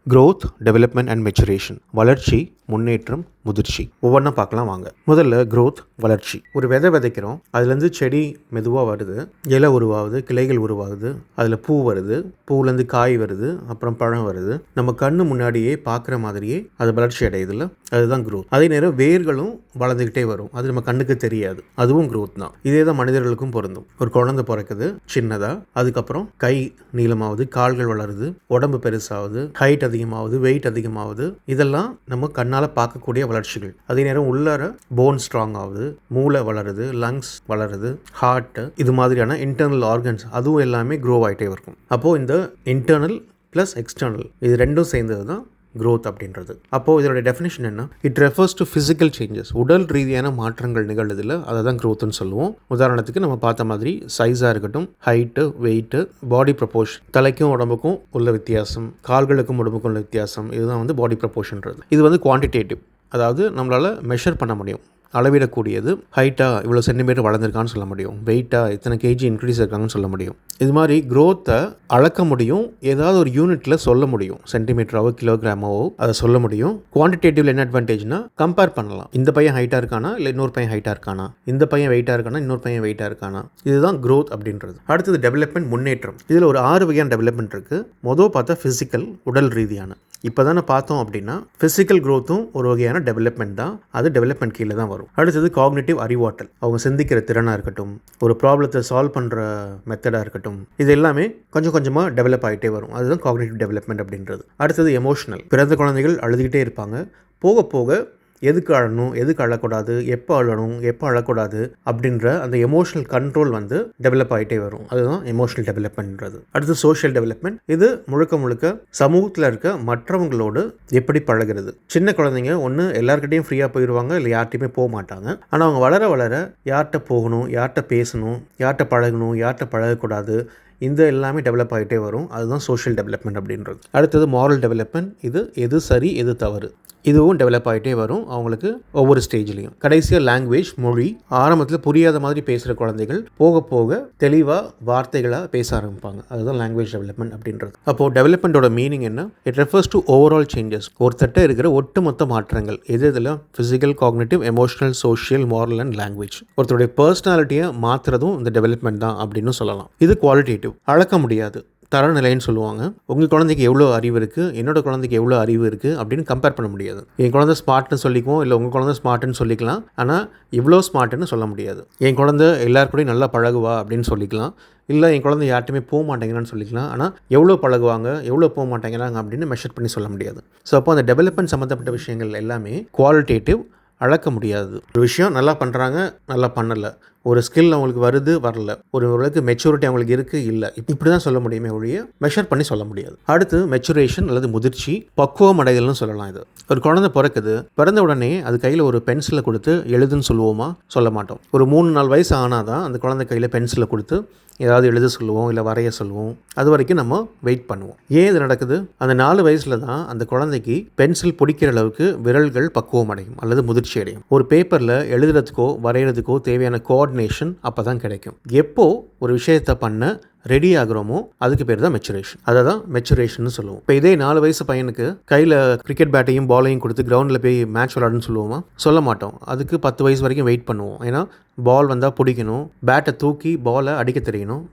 growth, development and maturation. வளர்ச்சி, முன்னேற்றம், முதிர்ச்சி. ஒவ்வொன்றா பார்க்கலாம் வாங்க. முதல்ல growth, வளர்ச்சி. ஒரு விதை விதைக்கிறோம், அதுலேருந்து செடி மெதுவாக வருது, இலை உருவாகுது, கிளைகள் உருவாகுது, அதில் பூ வருது, பூலேருந்து காய் வருது, அப்புறம் பழம் வருது. நம்ம கண்ணு முன்னாடியே பார்க்குற மாதிரியே அது வளர்ச்சி அடையுதுல்ல, அதுதான் growth. அதே நேரம் வேர்களும் வளர்ந்துக்கிட்டே வரும், அது நம்ம கண்ணுக்கு தெரியாது, அதுவும் growth தான். இதே தான் மனிதர்களுக்கும் பொருந்தும். ஒரு குழந்தை பிறக்குது சின்னதாக, அதுக்கப்புறம் கை நீளமாகுது, கால்கள் வளருது, உடம்பு பெருசாகுது, ஹைட் அதிகமாகுது, வெயிட் அதிகமாகுது. இதெல்லாம் நம்ம கண்ணால் பார்க்கக்கூடிய வளர்ச்சிகள். அதே நேரம் உள்ளார போன் ஸ்ட்ராங் ஆகுது, மூளை வளருது, லங்ஸ் வளருது, ஹார்ட், இது மாதிரியான இன்டர்னல் ஆர்கன்ஸ் அதுவும் எல்லாமே க்ரோ ஆகிட்டே இருக்கும். அப்போது இந்த இன்டர்னல் ப்ளஸ் எக்ஸ்டர்னல் இது ரெண்டும் சேர்ந்தது தான் growth அப்படின்றது. அப்போது இதோட டெஃபினேஷன் என்ன? It refers to physical changes, உடல் ரீதியான மாற்றங்கள் நிகழ்றதில் அதை தான் க்ரோத்துன்னு சொல்லுவோம். உதாரணத்துக்கு நம்ம பார்த்த மாதிரி சைஸாக இருக்கட்டும், ஹைட்டு, வெயிட்டு, பாடி ப்ரப்போர்ஷன், தலைக்கும் உடம்புக்கும் உள்ள வித்தியாசம், கால்களுக்கும் உடம்புக்கும் உள்ள வித்தியாசம், இதுதான் வந்து பாடி ப்ரப்போர்ஷன்றது. இது வந்து குவான்டிடேட்டிவ், அதாவது நம்மளால் மெஷர் பண்ண முடியும், அளவிடக்கூடியது. ஹைட்டாக இவ்வளோ சென்டிமீட்டர் வளர்ந்துருக்கான்னு சொல்ல முடியும், வெயிட்டாக இத்தனை கேஜி இன்க்ரீஸ் இருக்காங்கன்னு சொல்ல முடியும். இது மாதிரி க்ரோத்தை அளக்க முடியும், ஏதாவது ஒரு யூனிட்டில் சொல்ல முடியும், சென்டிமீட்டராவோ கிலோகிராமாவோ அதை சொல்ல முடியும். குவான்டிடேட்டிவ்ல என்ன அட்வான்டேஜ்னா கம்பேர் பண்ணலாம். இந்த பையன் ஹைட்டாக இருக்கானா இல்லை இன்னொரு பையன் ஹைட்டாக இருக்கானா, இந்த பையன் வெயிட்டாக இருக்கானா இன்னொரு பையன் வெயிட்டாக இருக்கானா, இதுதான் க்ரோத் அப்படின்றது. அடுத்தது டெவலப்மெண்ட், முன்னேற்றம். இதில் ஒரு 6 வகையான டெவலப்மெண்ட் இருக்குது. மொதல் பார்த்தா ஃபிசிக்கல், உடல் ரீதியான. இப்போ தானே பார்த்தோம் அப்படின்னா ஃபிசிக்கல் க்ரோத்தும் ஒரு வகையான டெவலப்மெண்ட் தான், அது டெவலப்மெண்ட் கீழே தான் வரும். அடுத்தது காக்னிட்டிவ், அறிவாற்றல். அவங்க சிந்திக்கிற திறனாக இருக்கட்டும், ஒரு ப்ராப்ளத்தை சால்வ் பண்ணுற மெத்தடாக இருக்கட்டும், இது எல்லாமே கொஞ்சம் கொஞ்சமாக டெவலப் ஆகிட்டே வரும், அதுதான் காக்னிட்டிவ் டெவலப்மெண்ட் அப்படின்றது. அடுத்தது எமோஷனல். பிறந்த குழந்தைகள் அழுதுகிட்டே இருப்பாங்க, போக போக எதுக்கு அழணும், எதுக்கு அழக்கூடாது, எப்போ அழணும், எப்போ அழக்கூடாது அப்படின்ற அந்த எமோஷனல் கண்ட்ரோல் வந்து டெவலப் ஆகிட்டே வரும், அதுதான் எமோஷனல் டெவலப்மெண்ட்ன்றது. அடுத்து சோஷியல் டெவலப்மெண்ட். இது முழுக்க முழுக்க சமூகத்தில் இருக்க மற்றவங்களோடு எப்படி பழகிறது. சின்ன குழந்தைங்க ஒன்று எல்லாருக்கிட்டையும் ஃப்ரீயாக போயிடுவாங்க, இல்லை யார்கிட்டையுமே போக மாட்டாங்க. ஆனால் அவங்க வளர வளர யார்கிட்ட போகணும், யார்கிட்ட பேசணும், யார்கிட்ட பழகணும், யார்கிட்ட பழகக்கூடாது, இந்த எல்லாமே டெவலப் ஆகிட்டே வரும், அதுதான் சோஷியல் டெவலப்மெண்ட் அப்படின்றது. அடுத்தது மாரல் டெவலப்மெண்ட். இது எது சரி எது தவறு, இதுவும் டெவலப் ஆகிட்டே வரும் அவங்களுக்கு ஒவ்வொரு ஸ்டேஜ்லையும். கடைசியாக லாங்குவேஜ், மொழி. ஆரம்பத்தில் புரியாத மாதிரி பேசுகிற குழந்தைகள் போக போக தெளிவாக வார்த்தைகளாக பேச ஆரம்பிப்பாங்க, அதுதான் லாங்குவேஜ் டெவலப்மெண்ட் அப்படின்றது. அப்போது டெவலப்மெண்ட்டோட மீனிங் என்ன? It refers to overall changes, ஒருத்தட்ட இருக்கிற ஒட்டுமொத்த மாற்றங்கள். இதில் physical, cognitive, emotional, social, moral and language. ஒருத்தருடைய பர்சனாலிட்டியை மாற்றுறதும் இந்த டெவலப்மெண்ட் தான் அப்படின்னு சொல்லலாம். இது குவாலிட்டேட்டிவ், அளக்க முடியாது, தரநிலைன்னு சொல்லுவாங்க. உங்கள் குழந்தைக்கு எவ்வளோ அறிவு இருக்குது, என்னோட குழந்தைக்கு எவ்வளோ அறிவு இருக்குது அப்படின்னு கம்பேர் பண்ண முடியாது. என் குழந்தை ஸ்மார்ட்னு சொல்லிக்குவோம், இல்லை உங்கள் குழந்தை ஸ்மார்ட்னு சொல்லிக்கலாம், ஆனால் இவ்வளோ ஸ்மார்ட்னு சொல்ல முடியாது. என் குழந்தை எல்லாருக்கூடையும் நல்லா பழகுவா அப்படின்னு சொல்லிக்கலாம், இல்லை என் குழந்தை யார்ட்டுமே போக மாட்டேங்கிறான்னு சொல்லிக்கலாம், ஆனால் எவ்வளோ பழகுவாங்க, எவ்வளோ போக மாட்டேங்கிறாங்க அப்படின்னு மெஷர் பண்ணி சொல்ல முடியாது. ஸோ அப்போ அந்த டெவலப்மெண்ட் சம்மந்தப்பட்ட விஷயங்கள் எல்லாமே குவாலிட்டேட்டிவ், அளக்க முடியாது. ஒரு விஷயம் நல்லா பண்ணுறாங்க, நல்லா பண்ணலை, ஒரு ஸ்கில் அவங்களுக்கு வருது வரல, ஓரளவுக்கு மெச்சூரிட்டி அவங்களுக்கு இருக்குது இல்லை, இப்படி தான் சொல்ல முடியுமே ஒழிய மெஷர் பண்ணி சொல்ல முடியாது. அடுத்து மெச்சுரேஷன் அல்லது முதிர்ச்சி, பக்குவம் அடைதல்னு சொல்லலாம். இது ஒரு குழந்தை பிறக்குது, பிறந்த உடனே அது கையில் ஒரு பென்சிலை கொடுத்து எழுதுன்னு சொல்லுவோமா? சொல்ல மாட்டோம். ஒரு 3-4 வயசு ஆனால் தான் அந்த குழந்தை கையில் பென்சிலை கொடுத்து ஏதாவது எழுத சொல்லுவோம், இல்லை வரைய சொல்லுவோம். அது வரைக்கும் நம்ம வெயிட் பண்ணுவோம். ஏன் இது நடக்குது? அந்த 4 வயசில் தான் அந்த குழந்தைக்கு பென்சில் பிடிக்கிற அளவுக்கு விரல்கள் பக்குவம் அடையும் அல்லது முதிர்ச்சி அடையும். ஒரு பேப்பரில் எழுதுறதுக்கோ வரைகிறதுக்கோ தேவையான கோஆர்டினேஷன் அப்போ தான் கிடைக்கும். எப்போ ஒரு விஷயத்தை பண்ண ரெடி ஆகுறோமோ அதுக்கு பேர் தான் மெச்சுரேஷன், அதை தான் மெச்சுரேஷன் சொல்லுவோம். இப்போ இதே 4 வயசு பையனுக்கு கையில் கிரிக்கெட் பேட்டையும் பாலையும் கொடுத்து கிரவுண்டில் போய் மேட்ச் விளாடுன்னு சொல்லுவோமா? சொல்ல மாட்டோம். அதுக்கு 10 வயசு வரைக்கும் வெயிட் பண்ணுவோம். ஏன்னா பால் வந்தால் பிடிக்கணும், பேட்டை தூக்கி பாலை அடிக்க தெரியணும்,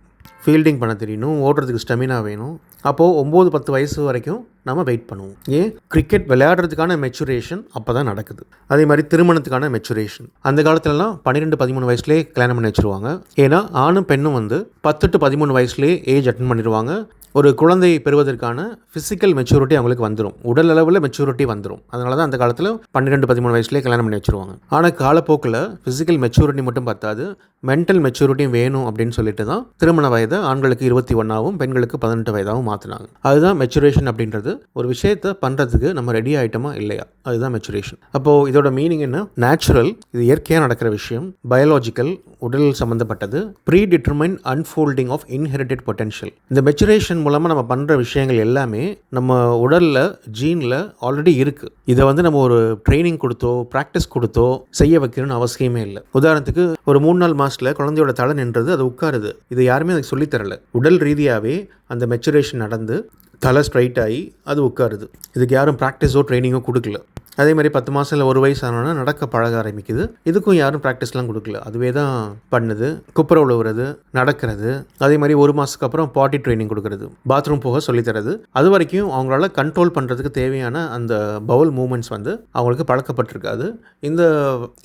ஃபீல்டிங் பண்ண தெரியணும், ஓடுறதுக்கு ஸ்டெமினா வேணும். அப்போது 9-10 வயசு வரைக்கும் நம்ம வெயிட் பண்ணுவோம். ஏன்? கிரிக்கெட் விளையாடுறதுக்கான மெச்சுரேஷன் அப்போ தான் நடக்குது. அதே மாதிரி திருமணத்துக்கான மெச்சுரேஷன் அந்த காலத்துலலாம் 12-13 வயசுலேயே கல்யாணம் பண்ணி வச்சுருவாங்க. ஏன்னா ஆணும் பெண்ணும் வந்து 10-13 வயசுலேயே ஏஜ் அட்டன் பண்ணிடுவாங்க. ஒரு குழந்தை பெறுவதற்கான ஃபிசிக்கல் மெச்சூரிட்டி அவங்களுக்கு வந்துடும், உடல் அளவில் மெச்சூரிட்டி வந்துடும். அதனால தான் அந்த காலத்தில் 12-13 வயசுலேயே கல்யாணம் பண்ணி வச்சுருவாங்க. ஆனால் காலப்போக்கில் ஃபிசிக்கல் மெச்சூரிட்டி மட்டும் பார்த்தாது, மென்டல் மெச்சூரிட்டியும் வேணும் அப்படின்னு சொல்லிட்டு தான் திருமண வயதை ஆண்களுக்கு 21ஆகவும் பெண்களுக்கு 18 வயதாகவும் மாற்றினாங்க. அதுதான் மெச்சுரேஷன் அப்படின்றது. ஒரு விஷயத்தை பண்ணுறதுக்கு நம்ம ரெடி ஆகிட்டோமா இல்லையா, அதுதான் மெச்சுரேஷன். அப்போது இதோட மீனிங் என்ன? நேச்சுரல், இது இயற்கையாக நடக்கிற விஷயம். பயாலஜிக்கல், உடல் சம்மந்தப்பட்டது. Predetermine unfolding of inherited potential. இந்த மெச்சுரேஷன் மூலமாக நம்ம பண்ணுற விஷயங்கள் எல்லாமே நம்ம உடலில், ஜீனில் ஆல்ரெடி இருக்குது. இதை வந்து நம்ம ஒரு ட்ரைனிங் கொடுத்தோ ப்ராக்டிஸ் கொடுத்தோ செய்ய வைக்கணும்னு அவசியமே இல்லை. உதாரணத்துக்கு ஒரு 3-4 மாதத்தில் குழந்தையோட தலை நின்றது, அது உட்காருது, இதை யாருமே அதுக்கு சொல்லித்தரலை. உடல் ரீதியாகவே அந்த மெச்சுரேஷன் நடந்து தலை ஸ்ட்ரைட் ஆகி அது உட்காருது. இதுக்கு யாரும் ப்ராக்டிஸோ ட்ரைனிங்கோ கொடுக்கல. அதே மாதிரி 10 மாதம் இல்லை 1 வயசு ஆனோன்னா நடக்க பழக ஆரம்பிக்குது. இதுக்கும் யாரும் ப்ராக்டிஸ்லாம் கொடுக்கல, அதுவே தான் பண்ணுது. குப்புற உழுவுறது, நடக்கிறது. அதே மாதிரி 1 மாதத்துக்கு அப்புறம் பாட்டி ட்ரைனிங் கொடுக்குறது, பாத்ரூம் போக சொல்லித்தரது. அது வரைக்கும் அவங்களால கண்ட்ரோல் பண்ணுறதுக்கு தேவையான அந்த பவுல் மூமெண்ட்ஸ் வந்து அவங்களுக்கு பழக்கப்பட்டிருக்காது. இந்த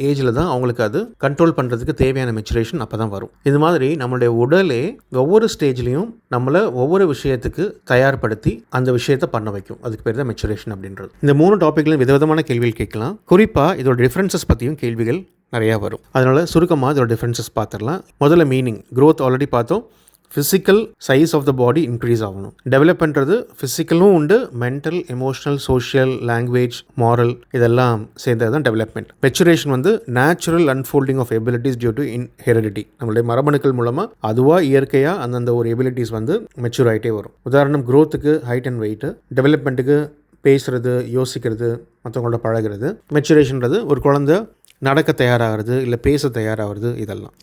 ஏஜில் தான் அவங்களுக்கு அது கண்ட்ரோல் பண்ணுறதுக்கு தேவையான மெச்சுரேஷன் அப்போ தான் வரும். இது மாதிரி நம்மளுடைய உடலே ஒவ்வொரு ஸ்டேஜ்லேயும் நம்மளை ஒவ்வொரு விஷயத்துக்கு தயார்படுத்தி அந்த விஷயத்தை பண்ண வைக்கும். அதுக்கு பேர் தான் மெச்சுரேஷன் அப்படின்றது. இந்த 3 டாப்பிக்லையும் விதவிதமான கேள்விகள் கேட்கலாம். குறிப்பாக இதோட டிஃப்ரென்சஸ் பற்றியும் கேள்விகள் நிறையா வரும். அதனால் சுருக்கமாக இதோட டிஃப்ரென்சஸ் பார்த்துடலாம். முதல்ல மீனிங். க்ரோத் ஆல்ரெடி பார்த்தோம். Physical size of the body increase ஆகணும். டெவலப் பண்ணுறது ஃபிசிக்கலும் உண்டு, mental, emotional, social, language, moral இதெல்லாம் சேர்ந்தது தான் டெவலப்மெண்ட். மெச்சுரேஷன் வந்து natural unfolding of abilities due to heredity. நம்மளுடைய மரபணுக்கள் மூலமாக அதுவாக இயற்கையாக அந்தந்த ஒரு எபிலிட்டிஸ் வந்து மெச்சூர் ஆகிட்டே வரும். உதாரணம், க்ரோத்துக்கு ஹைட் அண்ட் வெயிட்டு, டெவலப்மெண்ட்டுக்கு பேசுகிறது, யோசிக்கிறது, மற்றவங்களோட பழகிறது. மெச்சுரேஷன்றது ஒரு குழந்தை நடக்க தயாராகிறது, இல்லை பேச தயாராகிறது, இதெல்லாம்.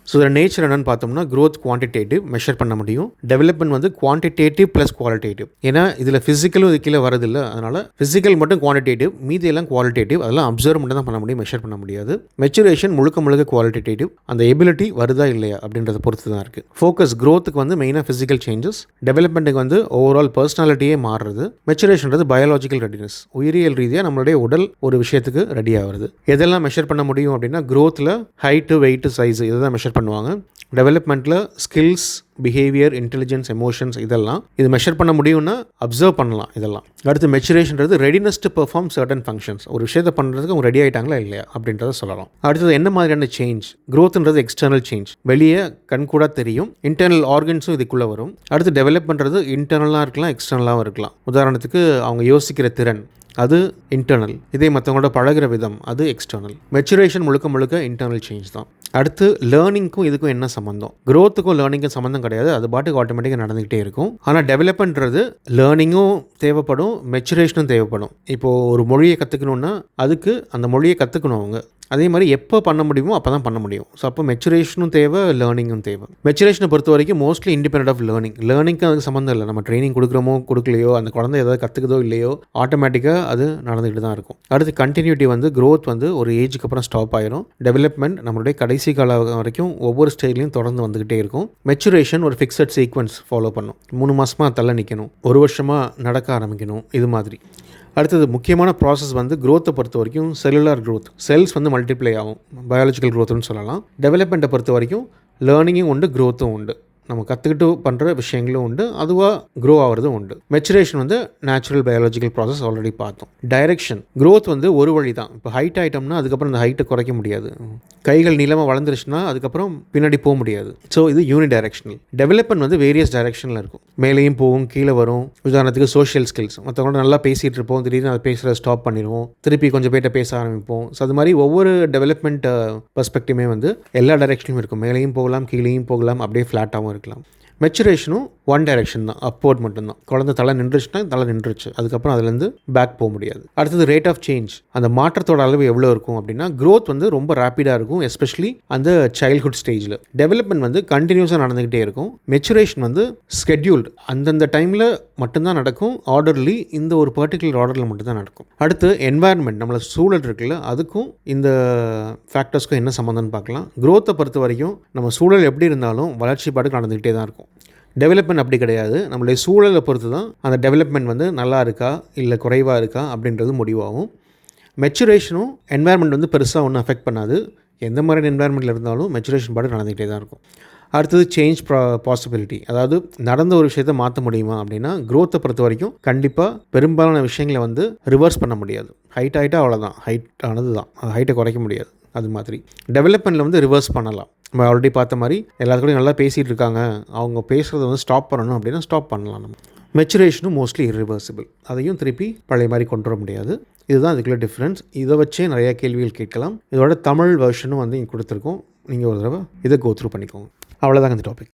ஸோ இதில் நேச்சர் என்னென்னு பார்த்தோம்னா, க்ரோத் குவான்டிடேட்டிவ், மெஷர் பண்ண முடியும். டெவலப்மெண்ட் வந்து குவான்டிடேட்டிவ் ப்ளஸ் குவாலிட்டேட்டிவ். ஏன்னா இதில் ஃபிசிக்கலும் இது கீழே வரதில்லை. அதனால் ஃபிசிக்கல் மட்டும் குவான்டிடேட்டிவ், மீதி எல்லாம் குவாலிட்டேட்டிவ். அதெல்லாம் அப்சர்வ் மட்டும் தான் பண்ண முடியும், மெஷர் பண்ண முடியாது. மெச்சுரேஷன் முழுக்க குவாலிட்டேட்டிவ். அந்த எபிலிட்டி வருதா இல்லையா அப்படின்றத பொறுத்து தான் இருக்குது. ஃபோக்கஸ் க்ரோத்துக்கு வந்து மெயினாக ஃபிசிக்கல் சேஞ்சஸ், டெவலப்மெண்ட்டுக்கு வந்து ஓவரால் பர்சனாலிட்டியே மாறுறது. மெச்சுரேஷன்றது பயாலஜிக்கல் ரெடினஸ், உயிரியல் ரீதியாக நம்மளுடைய உடல் ஒரு விஷயத்துக்கு ரெடி ஆகுறது. எதெல்லாம் மெஷர் பண்ண முடியும் அப்படின்னா, க்ரோத்தில் ஹைட்டு, வெயிட்டு, சைஸு இதுதான் மெஷர் பண்ணுவாங்க. டெவலப்மெண்ட்டில் ஸ்கில்ஸ், பிஹேவியர், இன்டெலிஜென்ஸ், எமோஷன்ஸ் இதெல்லாம் இது மெஷர் பண்ண முடியும்னா அப்சர்வ் பண்ணலாம் இதெல்லாம். அடுத்து மெச்சுரேஷன்றது readiness to perform certain functions. ஒரு விஷயத்தை பண்ணுறதுக்கு அவங்க ரெடி ஆகிட்டாங்களா இல்லையா அப்படின்றத சொல்லலாம். அடுத்தது என்ன மாதிரியான சேஞ்ச். க்ரோத்ன்றது எக்ஸ்டர்னல் சேஞ்ச், வெளியே கண்கூட தெரியும். இன்டர்னல் ஆர்கன்ஸும் இதுக்குள்ளே வரும். அடுத்து டெவலப் பண்ணுறது இன்டர்னலாக இருக்கலாம், எக்ஸ்டர்னலாகவும் இருக்கலாம். உதாரணத்துக்கு அவங்க யோசிக்கிற திறன், அது இன்டர்னல். இதே மற்றவங்களோட பழகிற விதம், அது எக்ஸ்டர்னல். மெச்சுரேஷன் முழுக்க இன்டர்னல் சேஞ்ச் தான். அடுத்து லேர்னிங்க்கும் இதுக்கும் என்ன சம்மந்தம். க்ரோத்துக்கும் லேர்னிங்கும் சம்மந்தம் கிடையாது, அது பாட்டுக்கு ஆட்டோமேட்டிக்காக நடந்துக்கிட்டே இருக்கும். ஆனால் டெவலப்மெண்ட்றது லேர்னிங்கும் தேவைப்படும், மெச்சுரேஷனும் தேவைப்படும். இப்போது ஒரு மொழியை கற்றுக்கணுன்னா அதுக்கு அந்த மொழியை கற்றுக்கணும் அவங்க. அதே மாதிரி எப்போ பண்ண முடியுமோ அப்போ தான் பண்ண முடியும். ஸோ அப்போ மெச்சுரேஷனும் தேவை, லேர்னிங்கும் தேவை. மெச்சுரேஷனை பொறுத்த வரைக்கும் மோஸ்ட்லி இண்டிபெண்டன்ட் ஆஃப் லேர்னிங். லேர்னிங்க்கு அதுக்கு சம்மந்தம் இல்லை. நம்ம ட்ரைனிங் கொடுக்குறோமோ கொடுக்கலையோ, அந்த குழந்தை ஏதாவது கற்றுக்குதோ இல்லையோ, ஆட்டோமேட்டிக்காக அது நடந்துகிட்டு தான் இருக்கும். அடுத்து கண்டினியூட்டி வந்து க்ரோத் வந்து ஒரு ஏஜுக்கு அப்புறம் ஸ்டாப் ஆயிரும். டெவலப்மெண்ட் நம்மளுடைய கடைசி காலம் வரைக்கும் ஒவ்வொரு ஸ்டேஜ்லையும் தொடர்ந்து வந்துக்கிட்டே இருக்கும். மெச்சுரேஷன் ஒரு ஃபிக்ஸட் சீக்வன்ஸ் ஃபாலோ பண்ணும். 3 மாதமாக தள்ள நிற்கணும், 1 வருஷமாக நடக்க ஆரம்பிக்கணும், இது மாதிரி. அடுத்தது முக்கியமான ப்ராசஸ் வந்து க்ரோத்தை பொறுத்த வரைக்கும் செல்லுலார் க்ரோத். செல்ஸ் வந்து மல்டிப்ளை ஆகும், பயாலஜிக்கல் க்ரோத்துன்னு சொல்லலாம். டெவலப்மெண்ட்டை பொறுத்த வரைக்கும் லேர்னிங்கும் உண்டு, க்ரோத்தும் உண்டு. நம்ம கற்றுக்கிட்டு பண்ணுற விஷயங்களும் உண்டு, அதுவாக க்ரோ ஆகிறதும் உண்டு. மெச்சுரேஷன் வந்து நேச்சுரல் பயாலஜிக்கல் ப்ராசஸ் ஆல்ரெடி பார்த்தோம். டைரெக்ஷன். க்ரோத் வந்து ஒரு வழி தான். இப்போ ஹைட் ஆகிட்டோம்னா அதுக்கப்புறம் அந்த ஹைட்டை குறைக்க முடியாது. கைகள் நீளமாக வளர்ந்துருச்சுன்னா அதுக்கப்புறம் பின்னாடி போக முடியாது. ஸோ இது யூனி டைரெக்ஷனல். டெவலப்மெண்ட் வந்து வேரியஸ் டைரெக்ஷனில் இருக்கும். மேலேயும் போகும், கீழே வரும். உதாரணத்துக்கு சோஷியல் ஸ்கில்ஸ். மற்றவங்களோட நல்லா பேசிகிட்டு இருப்போம், திடீர்னு அதை பேசுகிறத ஸ்டாப் பண்ணிடுவோம், திருப்பி கொஞ்சம் பேர்ட்ட பேச ஆரம்பிப்போம். ஸோ அது மாதிரி ஒவ்வொரு டெவலப்மெண்ட் பெர்ஸ்பெக்டிவுமே வந்து எல்லா டைரெக்ஷனும் இருக்கும். மேலேயும் போகலாம், கீழேயும் போகலாம், அப்படியே ஃப்ளாட்டாகவும் இருக்கலாம். மெச்சுரேஷனும் ஒன் டைரெக்ஷன் தான், அப்போர்ட் மட்டும்தான். குழந்தை தலை நின்றுச்சுன்னா தலை நின்றுச்சு, அதுக்கப்புறம் அதுலேருந்து பேக் போக முடியாது. அடுத்தது ரேட் ஆஃப் சேஞ்ச். அந்த மாற்றத்தோட அளவு எவ்வளோ இருக்கும் அப்படின்னா, க்ரோத் வந்து ரொம்ப ரேப்பிடாக இருக்கும், எஸ்பெஷலி அந்த சைல்ட்ஹுட் ஸ்டேஜில். டெவலப்மெண்ட் வந்து கண்டினியூஸாக நடந்துக்கிட்டே இருக்கும். மெச்சுரேஷன் வந்து ஸ்கெட்யூல்டு, அந்தந்த டைமில் மட்டும்தான் நடக்கும், ஆர்டர்லி, இந்த ஒரு பர்டிகுலர் ஆர்டரில் மட்டும்தான் நடக்கும். அடுத்து என்வாயர்மெண்ட், நம்மளை சூழல் இருக்குல்ல, அதுக்கும் இந்த ஃபேக்டர்ஸ்க்கும் என்ன சம்மந்தம்னு பார்க்கலாம். க்ரோத்தை பொறுத்த வரைக்கும் நம்ம சூழல் எப்படி இருந்தாலும் வளர்ச்சி பாட்டுக்கு நடந்துக்கிட்டே தான் இருக்கும். டெவலப்மெண்ட் அப்படி கிடையாது. நம்மளுடைய சூழலை பொறுத்து தான் அந்த டெவலப்மெண்ட் வந்து நல்லா இருக்கா இல்லை குறைவாக இருக்கா அப்படின்றது முடிவாகும். மெச்சுரேஷனும் என்வாயர்மெண்ட் வந்து பெருசாக ஒன்றும் அஃபெக்ட் பண்ணாது. எந்த மாதிரியான என்வாயர்மெண்ட்டில் இருந்தாலும் மெச்சுரேஷன் பாட்டு நடந்துகிட்டே தான் இருக்கும். அடுத்தது சேஞ்ச் பாசிபிலிட்டி. அதாவது நடந்த ஒரு விஷயத்தை மாற்ற முடியுமா அப்படின்னா, க்ரோத்தை பொறுத்த வரைக்கும் கண்டிப்பாக பெரும்பாலான விஷயங்களை வந்து ரிவர்ஸ் பண்ண முடியாது. ஹைட் ஆகிட்டா அவ்வளோதான், ஹைட் ஆனது தான், ஹைட்டை குறைக்க முடியாது. அது மாதிரி டெவலப்மெண்ட்டில் வந்து ரிவர்ஸ் பண்ணலாம். நம்ம ஆல்ரெடி பார்த்த மாதிரி எல்லாத்துக்கூடையும் நல்லா பேசிகிட்டு இருக்காங்க, அவங்க பேசுகிறத வந்து ஸ்டாப் பண்ணணும் அப்படின்னா ஸ்டாப் பண்ணலாம். நம்ம மெச்சுரேஷனும் மோஸ்ட்லி இர்ரிவர்சிபிள், அதையும் திருப்பி பழைய மாதிரி கொண்டு வர முடியாது. இதுதான் இதுக்குள்ள டிஃப்ரென்ஸ். இதை வச்சே நிறையா கேள்விகள் கேட்கலாம். இதோட தமிழ் வெர்ஷனும் வந்து இங்கே கொடுத்துருக்கோம். நீங்கள் ஒரு தடவை இதை கோ த்ரூ பண்ணிக்கோங்க. அவ்வளோதாங்க இந்த டாபிக்.